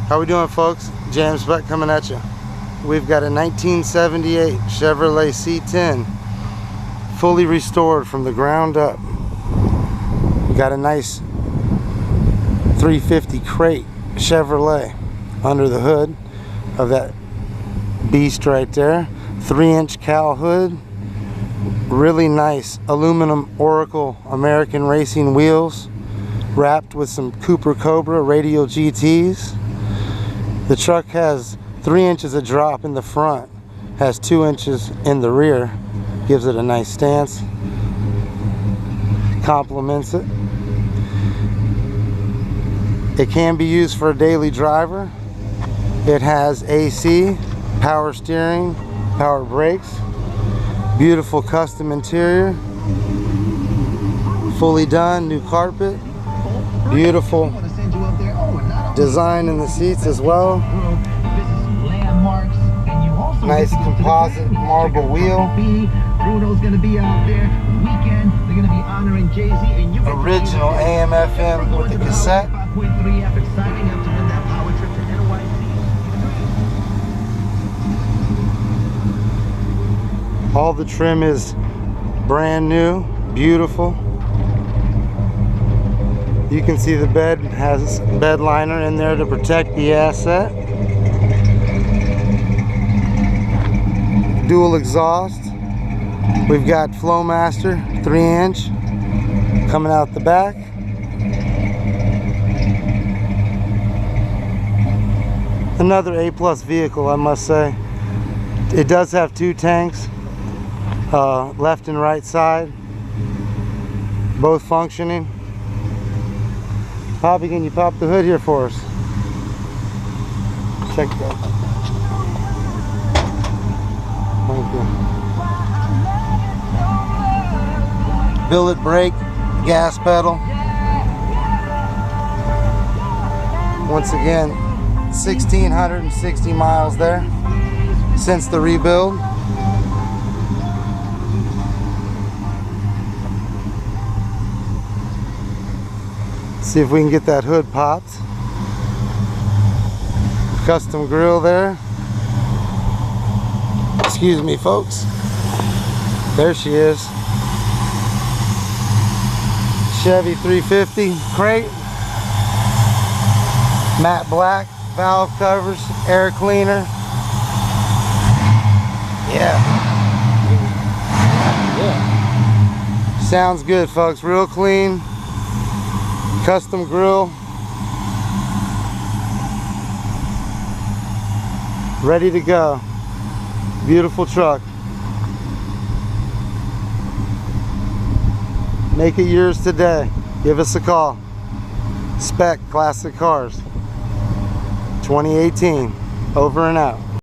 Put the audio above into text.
How we doing, folks? James Speck coming at you. We've got a 1978 Chevrolet C10, fully restored from the ground up. We got a nice 350 crate Chevrolet under the hood of that beast right there. 3-inch cowl hood, really nice aluminum Oracle American racing wheels, wrapped with some Cooper Cobra radial GTs. The truck has 3 inches of drop in the front, has 2 inches in the rear, gives it a nice stance, complements it. It can be used for a daily driver. It has AC, power steering, power brakes, beautiful custom interior, fully done, new carpet, beautiful design in the seats as well. Nice composite marble wheel. Original AM FM with the cassette. All the trim is brand new, beautiful. You can see the bed has bed liner in there to protect the asset. Dual exhaust. We've got Flowmaster 3-inch coming out the back. Another A+ vehicle, I must say. It does have 2 tanks, left and right side, both functioning. Poppy, can you pop the hood here for us? Check that. Thank you. Billet brake, gas pedal. Once again, 1,660 miles there since the rebuild. See if we can get that hood popped. Custom grill there. Excuse me, folks. There she is. Chevy 350 crate. Matte black valve covers, air cleaner. Yeah. Sounds good, folks. Real clean. Custom grill, ready to go. Beautiful truck. Make it yours today. Give us a call. Speck Classic Cars 2018. Over and out.